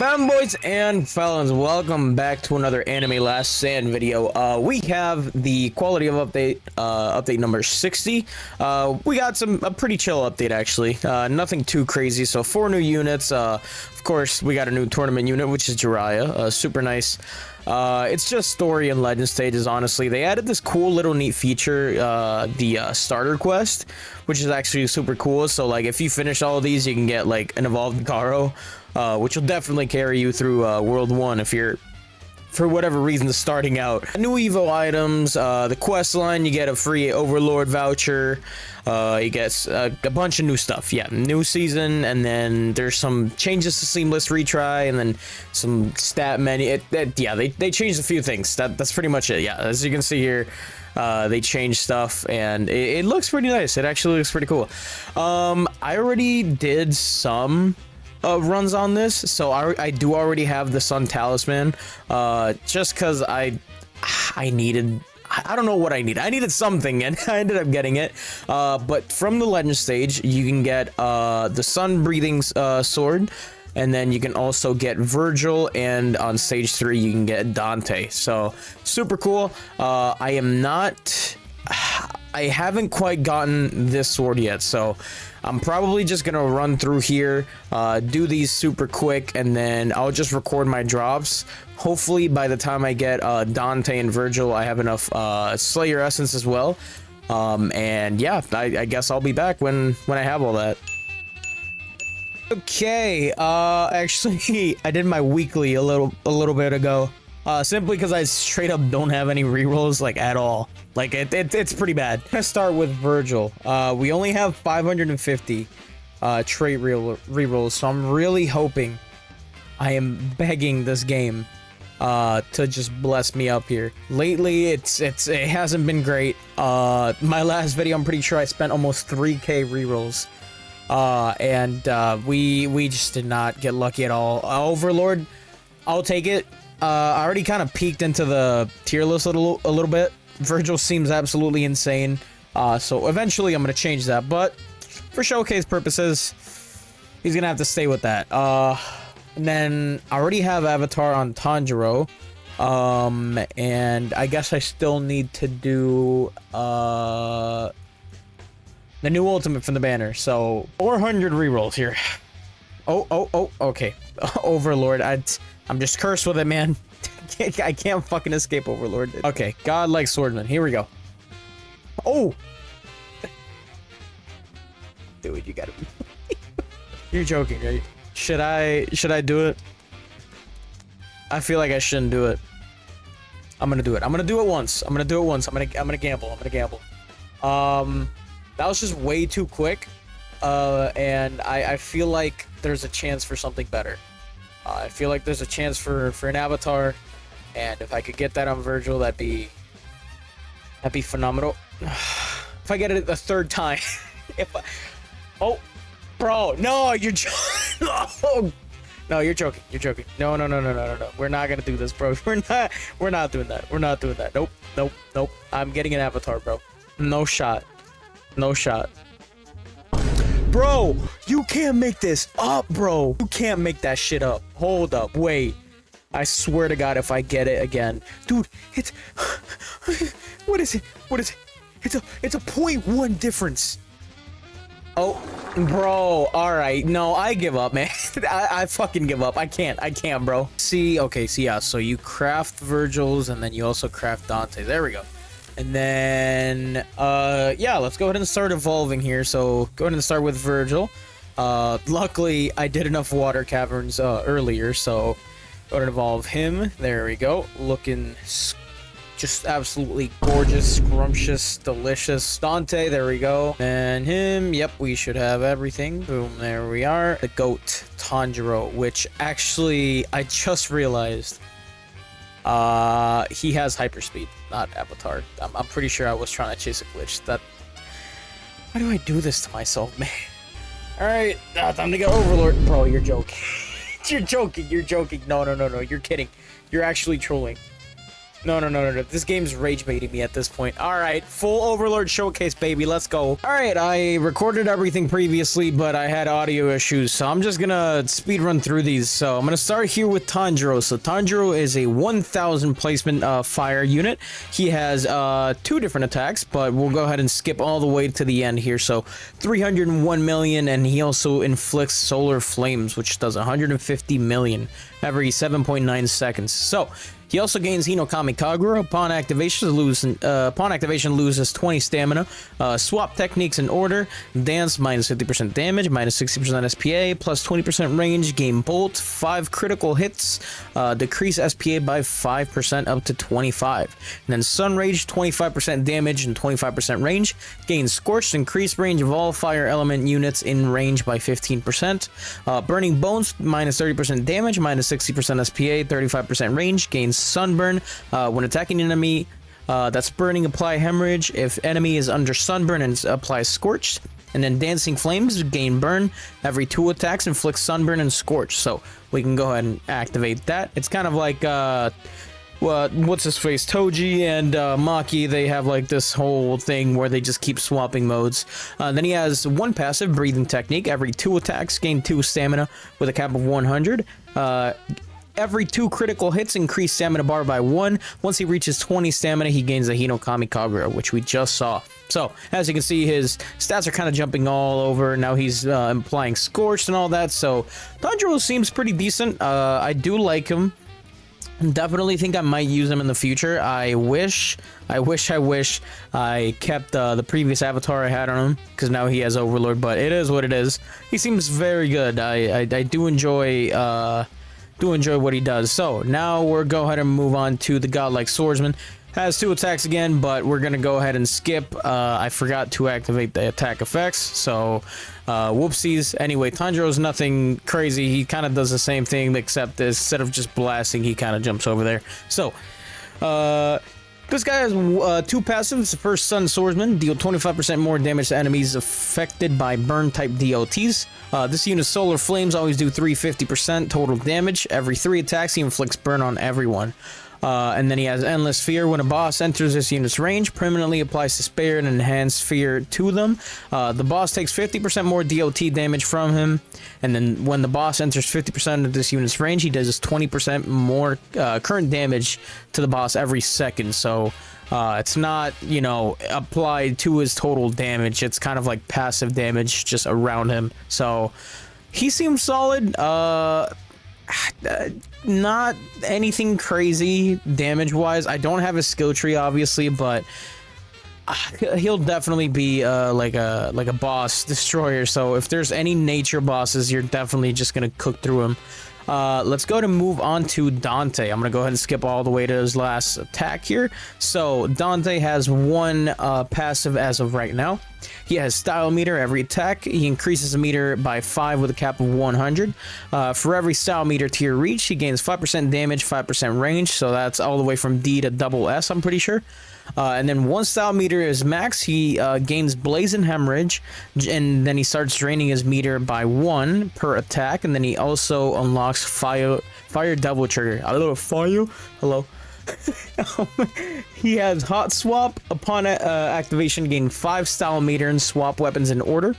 Fanboys and felons, welcome back to another Anime Last Stand video. We have the quality of update number 60. We got a pretty chill update actually. Nothing too crazy. So 4 new units. Of course, we got a new tournament unit, which is Jiraiya. Super nice. It's just story and legend stages, honestly. They added this cool little neat feature, the starter quest, which is actually super cool. So like if you finish all of these, you can get like an evolved Garo, which will definitely carry you through World 1 if you're, for whatever reason, starting out. New Evo items, the quest line, you get a free Overlord voucher, you get a bunch of new stuff. Yeah, new season, and then there's some changes to seamless retry, and then some stat menu. Yeah, they changed a few things. That's pretty much it. Yeah, as you can see here, they changed stuff, and it looks pretty nice. It actually looks pretty cool. I already did some runs on this, so I do already have the Sun Talisman, just because I needed, I don't know what I needed something, and I ended up getting it. But from the legend stage, you can get the Sun Breathing sword, and then you can also get Virgil, and on stage 3 you can get Dante. So super cool. I haven't quite gotten this sword yet, so I'm probably just gonna run through here, do these super quick, and then I'll just record my drops. Hopefully by the time I get Dante and Vergil, I have enough Slayer Essence as well. And yeah, I guess I'll be back when I have all that. Okay, actually I did my weekly a little bit ago. Simply because I straight up don't have any rerolls, like, at all. Like, it's pretty bad. Let's start with Virgil. We only have 550 trait rerolls, so I'm really hoping, I am begging this game to just bless me up here. Lately, it hasn't been great. My last video, I'm pretty sure I spent almost 3k rerolls. And we just did not get lucky at all. Overlord, I'll take it. I already kind of peeked into the tier list a little bit. Virgil seems absolutely insane. So eventually I'm going to change that. But for showcase purposes, he's going to have to stay with that. And then I already have Avatar on Tanjiro. And I guess I still need to do the new ultimate from the banner. So 400 rerolls here. Oh, okay. Overlord. I'm just cursed with it, man. I can't fucking escape Overlord. Okay, Godlike swordsman. Here we go. Oh! Dude, you gotta be... You're joking, right? Should I do it? I feel like I shouldn't do it. I'm gonna do it. I'm gonna do it once. I'm gonna gamble. That was just way too quick. And I feel like there's a chance for something better. I feel like there's a chance for an avatar, and if I could get that on Virgil, that'd be phenomenal. If I get it the third time, oh, bro, no, you're oh, no, you're joking. No. We're not gonna do this, bro. We're not doing that. Nope. I'm getting an avatar, bro. No shot. Bro, you can't make this up, bro. You can't make that shit up. Hold up, wait. I swear to God, if I get it again. Dude, it's... What is it? It's a 0.1 difference. Oh, bro, alright. No, I give up, man. I fucking give up. I can't, bro. See, okay, yeah, so you craft Virgil's, and then you also craft Dante. There we go. And then, yeah, let's go ahead and start evolving here. So, go ahead and start with Virgil. Luckily, I did enough water caverns, earlier, so go ahead and evolve him. There we go. Looking just absolutely gorgeous, scrumptious, delicious. Dante, there we go. And him, yep, we should have everything. Boom, there we are. The goat, Tanjiro, which actually, I just realized, he has hyperspeed, not avatar. I'm pretty sure I was trying to chase a glitch. Why do I do this to myself, man? Alright, time to get Overlord. Bro, you're joking. You're joking. No, you're kidding. You're actually trolling. No. This game's rage baiting me at this point. All right, full Overlord showcase, baby. Let's go. All right, I recorded everything previously, but I had audio issues, so I'm just gonna speed run through these. So I'm gonna start here with Tanjiro. So Tanjiro is a 1000 placement fire unit. He has 2 different attacks, but we'll go ahead and skip all the way to the end here. So 301 million, and he also inflicts solar flames, which does 150 million every 7.9 seconds. So he also gains Hinokami Kagura. Upon activation, loses 20 stamina. Swap techniques in order. Dance, minus 50% damage, minus 60% SPA, plus 20% range. Gain Bolt, 5 critical hits. Decrease SPA by 5% up to 25. And then Sun Rage, 25% damage and 25% range. Gain Scorched, increased range of all fire element units in range by 15%. Burning Bones, minus 30% damage, minus 60% SPA, 35% range. Gains Sunburn. When attacking an enemy that's burning, apply Hemorrhage. If enemy is under Sunburn, and apply Scorched. And then Dancing Flames, gain Burn. Every 2 attacks inflict Sunburn and Scorch. So we can go ahead and activate that. It's kind of like what's his face, Toji and Maki. They have like this whole thing where they just keep swapping modes. Then he has 1 passive, Breathing Technique. Every 2 attacks gain 2 stamina with a cap of 100. Every 2 critical hits increase stamina bar by 1. Once he reaches 20 stamina, he gains a Hinokami Kagura, which we just saw. So, as you can see, his stats are kind of jumping all over. Now he's implying Scorched and all that. So, Tanjiro seems pretty decent. I do like him. Definitely think I might use him in the future. I wish I kept the previous avatar I had on him, because now he has Overlord, but it is what it is. He seems very good. I do enjoy what he does. So now we're go ahead and move on to the Godlike Swordsman. Has 2 attacks again, but we're gonna go ahead and skip. I forgot to activate the attack effects, so whoopsies. Anyway, Tanjiro's nothing crazy. He kind of does the same thing, except instead of just blasting, he kind of jumps over there. So this guy has 2 passives. First, Sun Swordsman, deal 25% more damage to enemies affected by burn type DLTs. This unit's solar flames always do 350% total damage. Every 3 attacks, he inflicts burn on everyone. And then he has Endless Fear. When a boss enters this unit's range, permanently applies Despair and Enhanced Fear to them. The boss takes 50% more DLT damage from him. And then when the boss enters 50% of this unit's range, he does 20% more current damage to the boss every second. So it's not, you know, applied to his total damage. It's kind of like passive damage just around him. So he seems solid. Not anything crazy damage wise. I don't have a skill tree obviously, but he'll definitely be like a boss destroyer. So if there's any nature bosses, you're definitely just gonna cook through him. Let's go to move on to Dante. I'm gonna go ahead and skip all the way to his last attack here. So Dante has 1 passive as of right now. He has Style Meter. Every attack, he increases a meter by 5 with a cap of 100. For every Style Meter tier reach, he gains 5% damage, 5% range. So that's all the way from D to double S, I'm pretty sure. And then once Style Meter is max, he gains Blazing Hemorrhage, and then he starts draining his meter by 1 per attack. And then he also unlocks Fire Double Trigger. A little fire. Hello. He has Hot Swap. Upon activation, gain 5 Style Meter and swap weapons in order,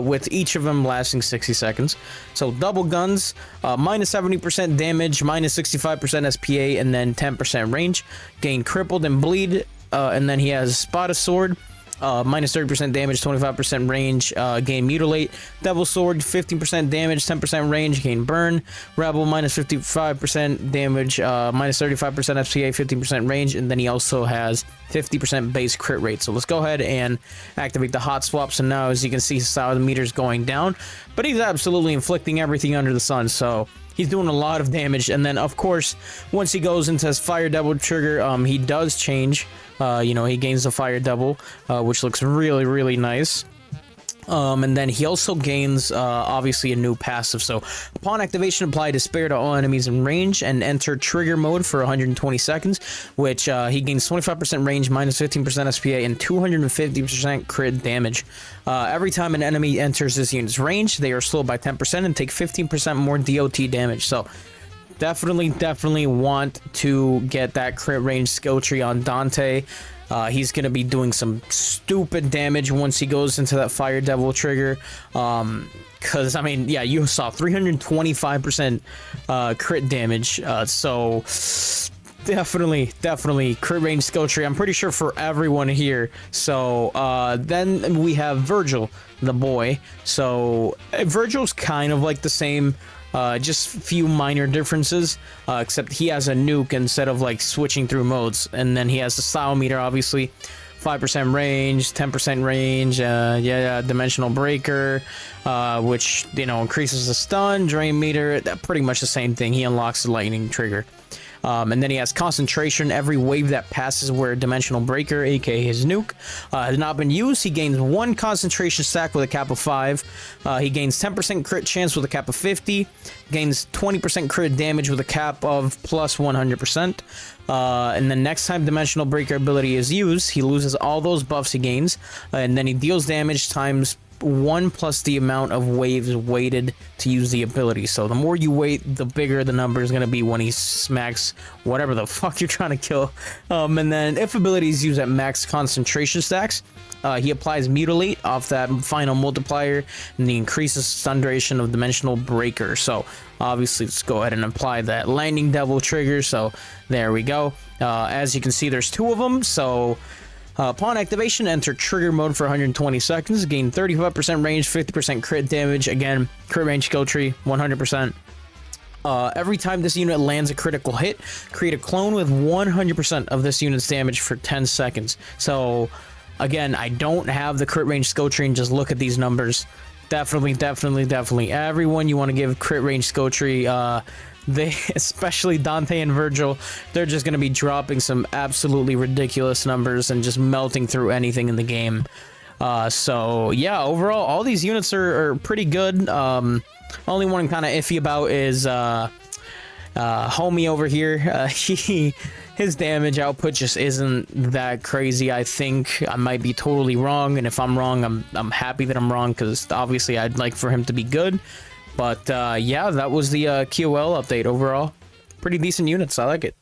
with each of them lasting 60 seconds. So double guns, minus 70% damage, minus 65% SPA, and then 10% range. Gain Crippled and Bleed, and then he has Spotted Sword. Minus 30% damage, 25% range, gain Mutilate. Devil Sword, 15% damage, 10% range, gain Burn. Rebel, minus 55% damage, minus 35% SPA, 15% range, and then he also has 50% base crit rate. So let's go ahead and activate the Hot Swap. So now, as you can see, his Style Meter's going down, but he's absolutely inflicting everything under the sun, so he's doing a lot of damage. And then, of course, once he goes into his Fire Double Trigger, he does change. You know, he gains the Fire Double, which looks really, really nice. And then he also gains, obviously, a new passive. So, upon activation, apply Despair to all enemies in range and enter Trigger Mode for 120 seconds, which he gains 25% range, minus 15% SPA, and 250% crit damage. Every time an enemy enters this unit's range, they are slowed by 10% and take 15% more DOT damage. So, Definitely want to get that crit range skill tree on Dante. He's going to be doing some stupid damage once he goes into that Fire Devil trigger. Because, I mean, yeah, you saw 325% crit damage. So, definitely crit range skill tree. I'm pretty sure for everyone here. So, then we have Virgil, the boy. So, Virgil's kind of like the same. Just few minor differences, except he has a nuke instead of like switching through modes, and then he has the style meter, obviously, 5% range, 10% range, dimensional breaker, which, you know, increases the stun, drain meter, pretty much the same thing. He unlocks the lightning trigger. And then he has concentration. Every wave that passes where dimensional breaker, aka his nuke, has not been used, he gains 1 concentration stack with a cap of 5. He gains 10% crit chance with a cap of 50. Gains 20% crit damage with a cap of plus 100%. And then next time dimensional breaker ability is used, he loses all those buffs he gains, and then he deals damage times 1 plus the amount of waves waited to use the ability. So the more you wait, the bigger the number is going to be when he smacks whatever the fuck you're trying to kill. And then if ability is used at max concentration stacks, he applies Mutilate off that final multiplier, and he increases stun duration of dimensional breaker. So obviously let's go ahead and apply that lightning devil trigger. So there we go. As you can see, there's 2 of them. So upon activation, enter trigger mode for 120 seconds. Gain 35% range, 50% crit damage. Again, crit range skill tree, 100%. Every time this unit lands a critical hit, create a clone with 100% of this unit's damage for 10 seconds. So, again, I don't have the crit range skill tree, and just look at these numbers. Definitely. Everyone you want to give crit range skill tree, they, especially Dante and Virgil, they're just going to be dropping some absolutely ridiculous numbers and just melting through anything in the game. So yeah, overall, all these units are pretty good. Only one I'm kind of iffy about is homie over here. His damage output just isn't that crazy. I think I might be totally wrong, and if I'm wrong, I'm happy that I'm wrong, because obviously I'd like for him to be good. But yeah, that was the QOL update overall. Pretty decent units. I like it.